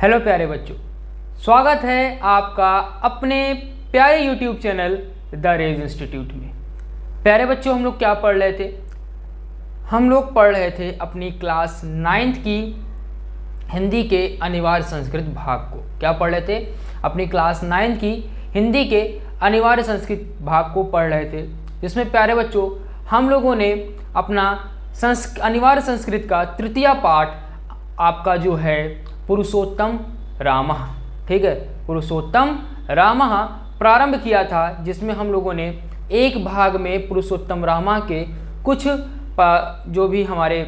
Hello प्यारे बच्चों, स्वागत है आपका अपने प्यारे YouTube channel the Rage institute में। प्यारे बच्चों, हम लोग क्या पढ़ रहे थे? हम लोग पढ़ रहे थे अपनी क्लास 9th की हिंदी के अनिवार्य संस्कृत भाग को। क्या पढ़ रहे थे? अपनी क्लास 9th की हिंदी के अनिवार्य संस्कृत भाग को पढ़ रहे थे, जिसमें प्यारे बच्चों हम लोगों ने अपना अनिवार्य संस्कृत का तृतीय पाठ आपका जो है पुरुषोत्तम रामः, ठीक है, पुरुषोत्तम रामः प्रारंभ किया था, जिसमें हम लोगों ने एक भाग में पुरुषोत्तम रामा के कुछ जो भी हमारे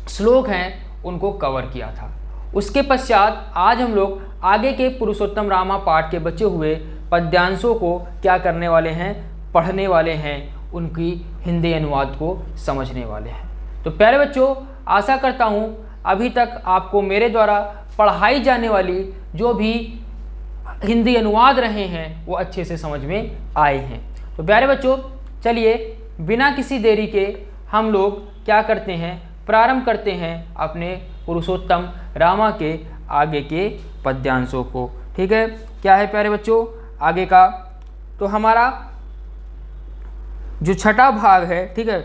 श्लोक हैं उनको कवर किया था। उसके पश्चात आज हम लोग आगे के पुरुषोत्तम रामा पाठ के बचे हुए पद्यांशों को क्या करने वाले हैं, पढ़ने वाले हैं, उनकी हिंदी अनुवाद को समझने वाले हैं। तो प्यारे बच्चों, आशा करता हूँ अभी तक आपको मेरे द्वारा पढ़ाई जाने वाली जो भी हिंदी अनुवाद रहे हैं वो अच्छे से समझ में आए हैं। तो प्यारे बच्चों, चलिए बिना किसी देरी के हम लोग क्या करते हैं, प्रारंभ करते हैं अपने पुरुषोत्तम रामा के आगे के पद्यांशों को। ठीक है, क्या है प्यारे बच्चों आगे का? तो हमारा जो छठा भाग है, ठीक है,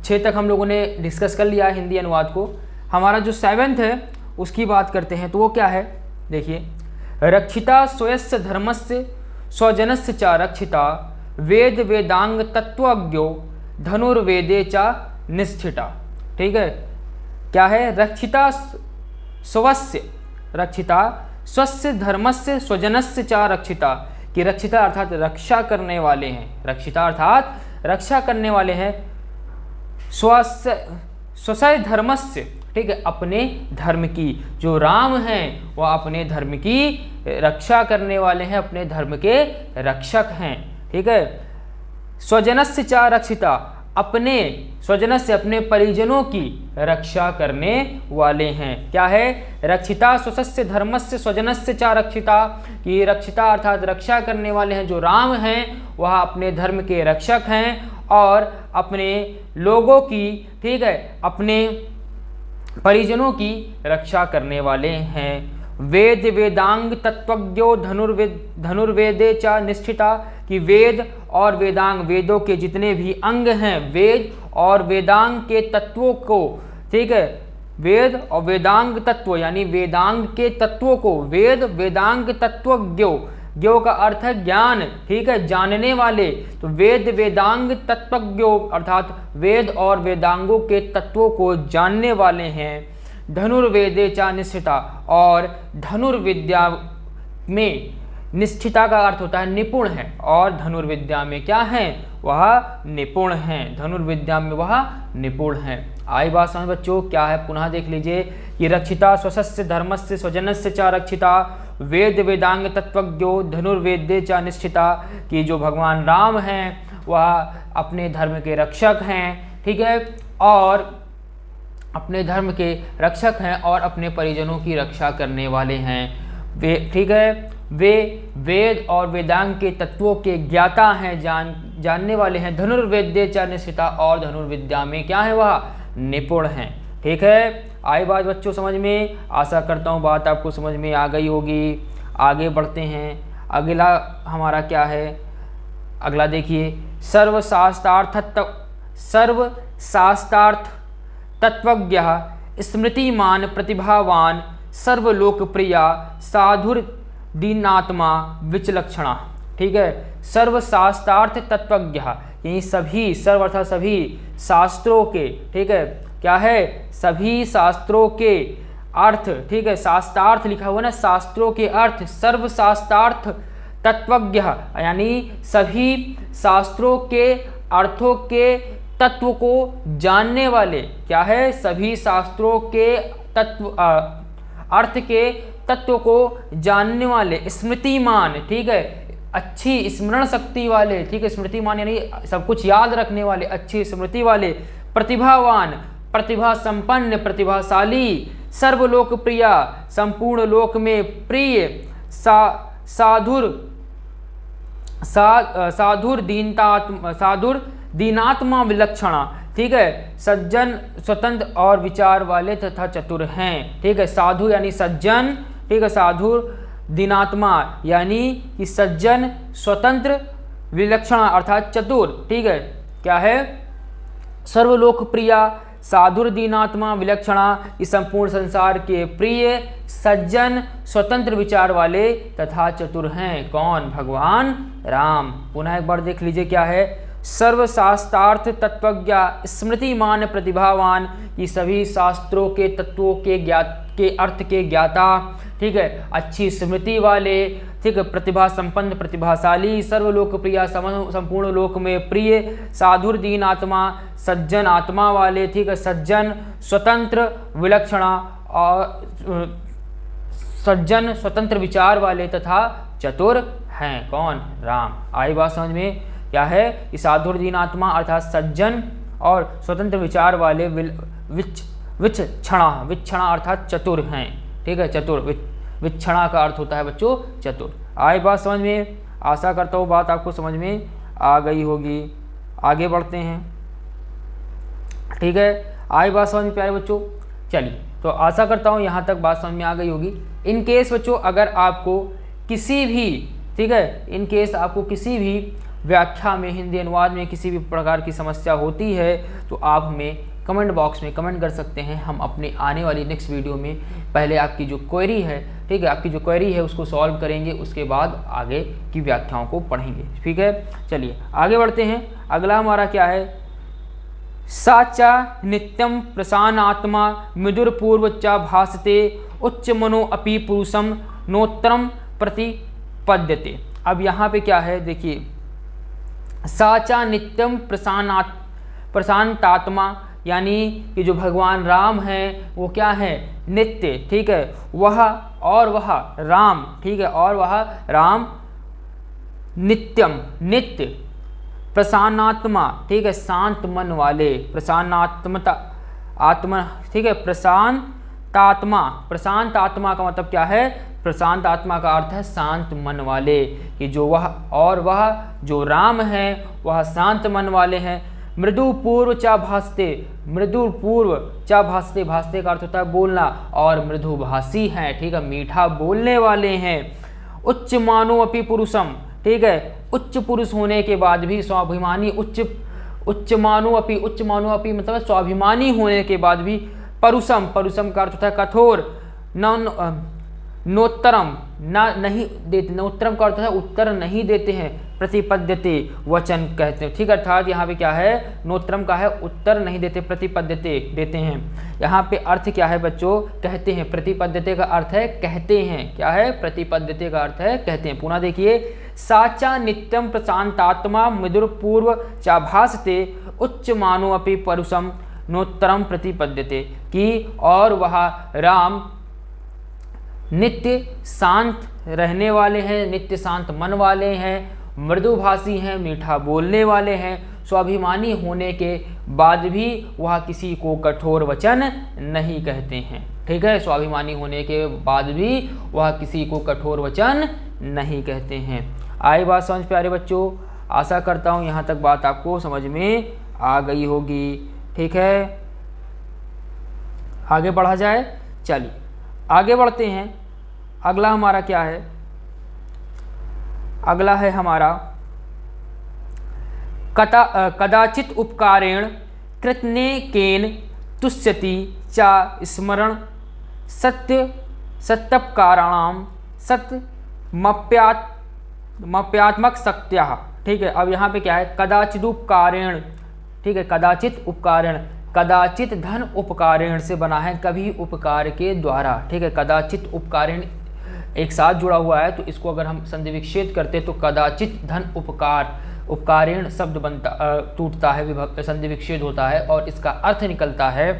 6 तक हम लोगों ने डिस्कस कर लिया हिंदी अनुवाद को। हमारा जो 7th है उसकी बात करते हैं। तो वो क्या है, देखिए, रक्षिता स्वयस्य धर्मस्य स्वजनस्य च रक्षिता वेद वेदांग तत्वज्ञो धनुर्वेदे च निष्ठिता। ठीक है, क्या है? रक्षिता स्वस्य धर्मस्य स्वजनस्य च रक्षिता, कि रक्षिता अर्थात रक्षा करने वाले हैं, रक्षिता अर्थात रक्षा करने वाले हैं, स्वस्य धर्मस्य, ठीक है, अपने धर्म की, जो राम हैं वह अपने धर्म की रक्षा करने वाले हैं, अपने धर्म के रक्षक हैं। ठीक है, स्वजनस्य च रक्षिता, अपने स्वजनस्य अपने परिजनों की रक्षा करने वाले हैं। क्या है? रक्षिता स्वस्य धर्मस्य स्वजनस्य च रक्षिता, कि रक्षिता अर्थात रक्षा करने वाले हैं, जो राम हैं वह अपने धर्म के रक्षक हैं और अपने लोगों की, ठीक है, अपने परिजनों की रक्षा करने वाले हैं। वेद वेदांग तत्वज्ञो धनुर्वेदे च निष्ठिता, कि वेद और वेदांग, वेदों के जितने भी अंग हैं, वेद और वेदांग के तत्वों को, ठीक है, वेद और वेदांग तत्व यानी वेदांग के तत्वों को, वेद वेदांग तत्वज्ञो, ज्ञो का अर्थ है ज्ञान, ठीक है, जानने वाले। तो वेद वेदांग तत्वज्ञो अर्थात वेद और वेदांगों के तत्वों को जानने वाले हैं। धनुर्वेदे च निष्ठिता, और धनुर्विद्या में, निष्ठिता का अर्थ होता है निपुण है, और धनुर्विद्या में क्या है? वह निपुण हैं, धनुर्विद्या में वह निपुण हैं। आई बात समझ बच्चों? क्या है? पुनः देख लीजिए कि रक्षिता स्वस्य धर्मस्य स्वजनस्य च रक्षिता वेद वेदांग तत्वज्ञो धनुर्वेदे च निष्ठिता, कि जो भगवान राम हैं वह अपने धर्म के रक्षक हैं, ठीक है, और अपने धर्म के रक्षक हैं और अपने परिजनों की रक्षा करने वाले हैं। वे, ठीक है, वे वेद और वेदांग के तत्वों के ज्ञाता हैं, जानने वाले हैं। धनुर्वेदे च निष्ठिता, और धनुर्विद्या में क्या है? वह निपुण हैं। ठीक है, आई बात बच्चों समझ में? आशा करता हूँ बात आपको समझ में आ गई होगी। आगे बढ़ते हैं, अगला हमारा क्या है? अगला देखिए, सर्वशास्त्रार्थ तत्वज्ञ स्मृतिमान प्रतिभावान सर्वलोकप्रिया साधुर्दीनात्मा विचलक्षणा। ठीक है, सर्वशास्त्रार्थ तत्वज्ञ, यही सभी, सर्व अर्थात सभी शास्त्रों के, ठीक है, क्या है? सभी शास्त्रों के अर्थ, ठीक है, शास्त्रार्थ लिखा हुआ ना, शास्त्रों के अर्थ, सर्वशास्त्रार्थ तत्वज्ञ यानी सभी शास्त्रों के अर्थों के तत्व को जानने वाले। क्या है? सभी शास्त्रों के तत्व अर्थ के तत्व को जानने वाले। स्मृतिमान, ठीक है, अच्छी स्मरण शक्ति वाले, ठीक है, स्मृतिमान यानी सब कुछ याद रखने वाले, अच्छी स्मृति वाले। प्रतिभावान, प्रतिभा संपन्न, प्रतिभाशाली। सर्वलोकप्रिया, संपूर्ण लोक में प्रिय। साधुर दीनात्मा विलक्षणा, ठीक है, सज्जन, स्वतंत्र और विचार वाले तथा चतुर हैं। ठीक है, साधु यानी सज्जन, ठीक है, साधु, दीनात्मा यानी कि सज्जन, स्वतंत्र, विलक्षण अर्थात चतुर। ठीक है, क्या है, सर्वलोकप्रिया, साधुर, दीनात्मा, विलक्षणा, इस संपूर्ण संसार के प्रिय, सज्जन, स्वतंत्र विचार वाले तथा चतुर हैं। कौन? भगवान राम। पुनः एक बार देख लीजिए क्या है, सर्वशास्त्रार्थ तत्वज्ञ, स्मृतिमान, प्रतिभावान, ये सभी शास्त्रों के तत्वों के अर्थ के ज्ञाता। ठीक है, अच्छी स्मृति वाले, ठीक है, प्रतिभा संपन्न, प्रतिभाशाली, सर्वलोकप्रिय, संपूर्ण लोक में प्रिय, साधुर, दीन आत्मा, सज्जन आत्मा वाले, ठीक है, सज्जन, स्वतंत्र, विलक्षणा और सज्जन, स्वतंत्र विचार वाले तथा चतुर हैं। कौन? राम। आई बात समझ में? क्या है कि साधुर, दीन आत्मा अर्थात सज्जन और स्वतंत्र विचार वाले, विचक्षणा अर्थात चतुर हैं। ठीक है, चतुर, विचक्षणा का अर्थ होता है बच्चों चतुर। आई बात समझ में? आशा करता हूँ बात आपको समझ में आ गई होगी। आगे बढ़ते हैं। ठीक है, आई बात समझ में प्यारे बच्चों? चलिए, तो आशा करता हूँ यहाँ तक बात समझ में आ गई होगी। इन केस बच्चों अगर आपको किसी भी, ठीक है, इन केस आपको किसी भी व्याख्या में, हिंदी अनुवाद में किसी भी प्रकार की समस्या होती है तो आप हमें कमेंट बॉक्स में कमेंट कर सकते हैं। हम अपने आने वाली नेक्स्ट वीडियो में पहले आपकी जो क्वेरी है, ठीक है, आपकी जो क्वेरी है उसको सॉल्व करेंगे, उसके बाद आगे की व्याख्याओं को पढ़ेंगे। ठीक है, चलिए आगे बढ़ते हैं। अगला हमारा क्या है, साचा नित्यम प्रसानात्मा मृदुरपूर्व च भासते उच्च मनो अपि पुरुषम नोत्तरम प्रतिपद्यते। अब यहाँ पे क्या है देखिए, साचा नित्यम प्रशांतात्मा यानी कि जो भगवान राम हैं वो क्या है, नित्य। ठीक है, वह राम, ठीक है, और वह राम नित्यम, नित्य, प्रसन्नात्मा, ठीक है, शांत मन वाले, प्रसन्नात्मता आत्मा, ठीक है, प्रशांतात्मा। प्रशांत आत्मा का मतलब क्या है, प्रशांत आत्मा का अर्थ है शांत मन वाले, कि जो वह जो राम है वह शांत मन वाले हैं। मृदु पूर्व चा भासते, मृदु पूर्व चा भासते, भासते का अर्थ होता है बोलना, और मृदुभाषी हैं, ठीक है, मीठा बोलने वाले हैं। उच्च मानो अपि पुरुषम, ठीक है, उच्च पुरुष होने के बाद भी स्वाभिमानी, उच्च मानो अपि मतलब स्वाभिमानी होने के बाद भी, परुषम का अर्थ होता है कठोर, नोत्तरम नहीं देते, नोत्तरम का अर्थ है उत्तर नहीं देते हैं, प्रतिपद्यते वचन कहते हैं। ठीक है, अर्थात यहाँ पे क्या है, नोत्तरम का है उत्तर नहीं देते, प्रतिपद्यते देते हैं। यहाँ पे अर्थ क्या है बच्चों, कहते हैं। प्रतिपद्यते का अर्थ है कहते हैं, क्या है, प्रतिपद्यते का अर्थ है कहते हैं। पुनः देखिए, साचा नित्यम प्रशांतात्मा मृदुर पूर्व चाभासते उच्च मानो अपि परुषम नोत्तरम प्रतिपद्यते, कि और वह राम नित्य शांत रहने वाले हैं, नित्य शांत मन वाले हैं, मृदुभाषी हैं, मीठा बोलने वाले हैं, स्वाभिमानी होने के बाद भी वह किसी को कठोर वचन नहीं कहते हैं। ठीक है, स्वाभिमानी होने के बाद भी वह किसी को कठोर वचन नहीं कहते हैं। आई बात समझ प्यारे बच्चों? आशा करता हूँ यहाँ तक बात आपको समझ में आ गई होगी। ठीक है, आगे बढ़ा जाए। चलिए आगे बढ़ते हैं। अगला हमारा क्या है, अगला है हमारा कदाचित उपकारेण कृतनेकेन तुष्यति चा स्मरण सत्यपकाराणाम सत्यमप्यात्मक शक्त्या। ठीक है, अब यहाँ पे क्या है, कदाचित उपकारेण, ठीक है, कदाचित उपकारेण, कदाचित धन उपकारेण से बना है, कभी उपकार के द्वारा। ठीक है, कदाचित उपकारेण एक साथ जुड़ा हुआ है, तो इसको अगर हम संधि विच्छेद करते तो कदाचित धन उपकारेण शब्द बनता टूटता है, संधि विच्छेद होता है, और इसका अर्थ निकलता है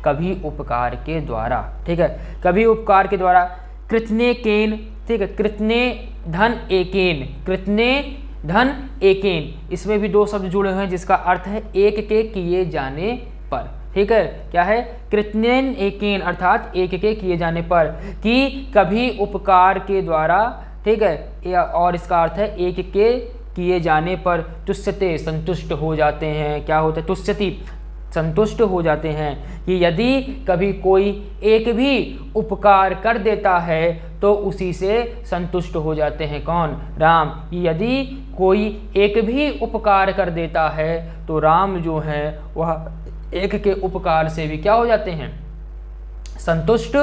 कभी उपकार के द्वारा। ठीक है, कभी उपकार के द्वारा। कृतनेकेन, ठीक है, कृतने धन एकेन, कृतने धन एकेन, इसमें भी दो शब्द जुड़े हुए हैं जिसका अर्थ है एक के किए जाने पर। ठीक है, क्या है, कृतनेन एकेन अर्थात एक के किए जाने पर, कि कभी उपकार के द्वारा। ठीक है, और इसका अर्थ है एक के किए जाने पर तुष्यते संतुष्ट हो जाते हैं। क्या होता है, तुष्यति संतुष्ट हो जाते हैं कि यदि कभी कोई एक भी उपकार कर देता है तो उसी से संतुष्ट हो जाते हैं। कौन? राम। यदि कोई एक भी उपकार कर देता है तो राम जो है वह एक के उपकार से भी क्या हो जाते हैं? संतुष्ट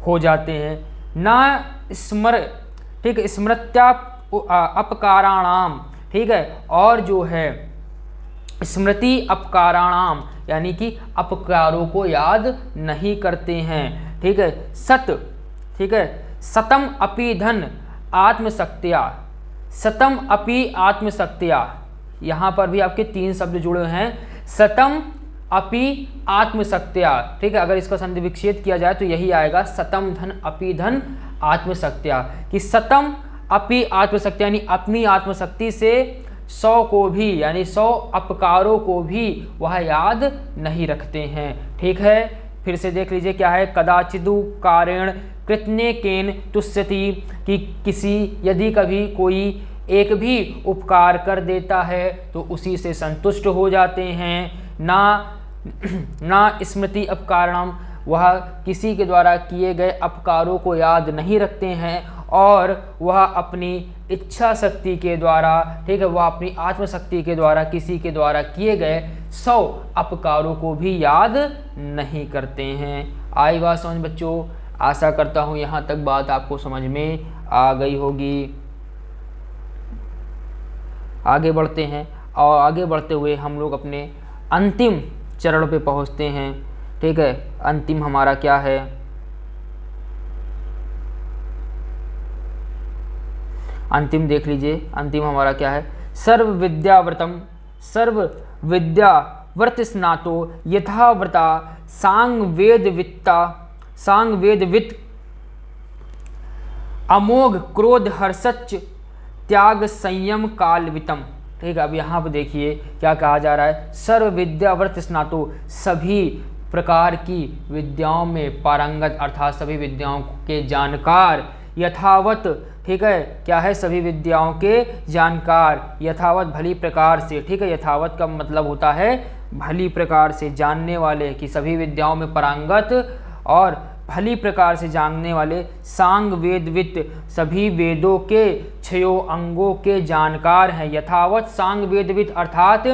हो जाते हैं। ना स्मर, ठीक, स्मृत्या अपकाराणाम, ठीक है, और जो है स्मृति अपकाराणाम यानी कि अपकारों को याद नहीं करते हैं। ठीक है। सत, ठीक है, सतम अपि धन आत्मशक्तिया, सतम अपि आत्मशक्तिया, यहाँ पर भी आपके 3 शब्द जुड़े हैं, सतम अपि आत्मशक्तिया। ठीक है, अगर इसका संधि विच्छेद किया जाए तो यही आएगा, सतम धन अपि धन आत्मशक्तिया, कि सतम अपि आत्मशक्ति यानी अपनी आत्मशक्ति से 100 को भी यानी 100 अपकारों को भी वह याद नहीं रखते हैं। ठीक है, फिर से देख लीजिए क्या है, कदाचिदु कारेण कृतने केन तुष्यति, कि किसी यदि कभी कोई एक भी उपकार कर देता है तो उसी से संतुष्ट हो जाते हैं। ना स्मृति अपकारणम, वह किसी के द्वारा किए गए अपकारों को याद नहीं रखते हैं, और वह अपनी इच्छा शक्ति के द्वारा, ठीक है, वह अपनी आत्मशक्ति के द्वारा किसी के द्वारा किए गए 100 अपकारों को भी याद नहीं करते हैं। आई बात समझ बच्चों? आशा करता हूँ यहाँ तक बात आपको समझ में आ गई होगी। आगे बढ़ते हैं, और आगे बढ़ते हुए हम लोग अपने अंतिम चरण पे पहुँचते हैं। ठीक है, अंतिम हमारा क्या है? अंतिम देख लीजिए, अंतिम हमारा क्या है? सर्व विद्याव्रतम, सर्व विद्याव्रत स्नातो यथाव्रता सांग वेद वित्ता, सांग वेद वित्त अमोघ क्रोध हर्षच त्याग संयम कालवितम। ठीक है, अब यहाँ पर देखिए क्या कहा जा रहा है, सर्व विद्याव्रत स्नातो, सभी प्रकार की विद्याओं में पारंगत अर्थात सभी विद्याओं के जानकार, यथावत, ठीक है, क्या है, सभी विद्याओं के जानकार, यथावत भली प्रकार से। ठीक है, यथावत का मतलब होता है भली प्रकार से जानने वाले, कि सभी विद्याओं में पारंगत और भली प्रकार से जानने वाले, सांग वेदवित, सभी वेदों के 6 अंगों के जानकार हैं। यथावत सांग वेदवित अर्थात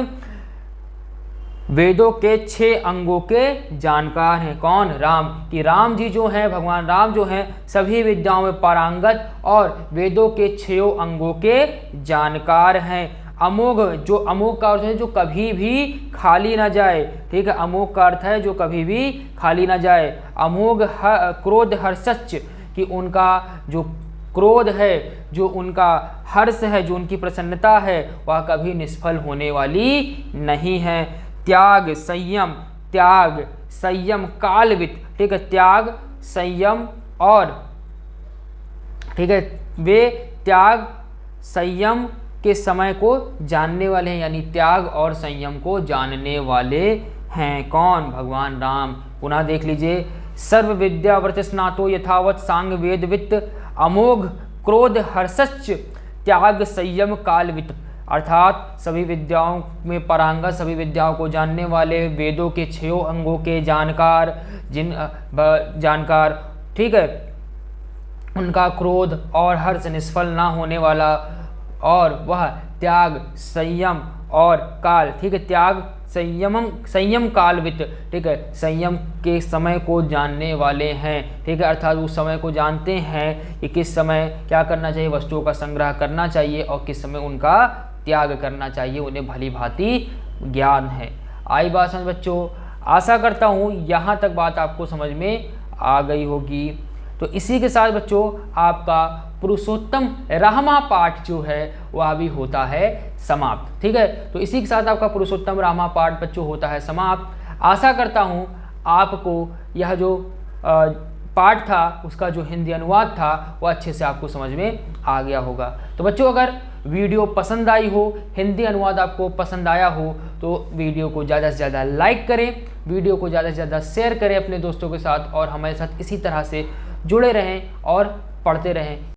वेदों के 6 अंगों के जानकार हैं। कौन? राम। कि राम जी जो हैं, भगवान राम जो हैं, सभी विद्याओं में पारंगत और वेदों के 6 अंगों के जानकार हैं। अमोघ, जो अमोघ का अर्थ है जो कभी भी खाली ना जाए। ठीक है, अमोघ का अर्थ है जो कभी भी खाली ना जाए। अमोघ क्रोध हर्षच, कि उनका जो क्रोध है, जो उनका हर्ष है, जो उनकी प्रसन्नता है, वह कभी निष्फल होने वाली नहीं है। त्याग संयम, त्याग संयम कालवित, ठीक है, त्याग संयम और, ठीक है, वे त्याग संयम के समय को जानने वाले हैं, यानी त्याग और संयम को जानने वाले हैं। कौन? भगवान राम। पुनः देख लीजिए, सर्व विद्या व्रत स्नातो यथावत सांग वेद वित्त अमोघ क्रोध हर्षच त्याग संयम कालवित, अर्थात सभी विद्याओं में पारंगत, सभी विद्याओं को जानने वाले, वेदों के 6 अंगों के जानकार, जानकार, ठीक है, उनका क्रोध और हर्ष निष्फल ना होने वाला, और वह त्याग संयम और काल, ठीक है, त्याग संयम कालवित, ठीक है, संयम के समय को जानने वाले हैं। ठीक है, अर्थात उस समय को जानते हैं कि किस समय क्या करना चाहिए, वस्तुओं का संग्रह करना चाहिए और किस समय उनका त्याग करना चाहिए, उन्हें भली भांति ज्ञान है। आई बात समझ बच्चों? आशा करता हूँ यहाँ तक बात आपको समझ में आ गई होगी। तो इसी के साथ बच्चों आपका पुरुषोत्तम रामा पाठ जो है वह भी होता है समाप्त। ठीक है, तो इसी के साथ आपका पुरुषोत्तम रामा पाठ बच्चों होता है समाप्त। आशा करता हूँ आपको यह जो पाठ था उसका जो हिंदी अनुवाद था वो अच्छे से आपको समझ में आ गया होगा। तो बच्चों अगर वीडियो पसंद आई हो, हिंदी अनुवाद आपको पसंद आया हो, तो वीडियो को ज़्यादा से ज़्यादा लाइक करें, वीडियो को ज़्यादा से ज़्यादा शेयर करें अपने दोस्तों के साथ, और हमारे साथ इसी तरह से जुड़े रहें और पढ़ते रहें।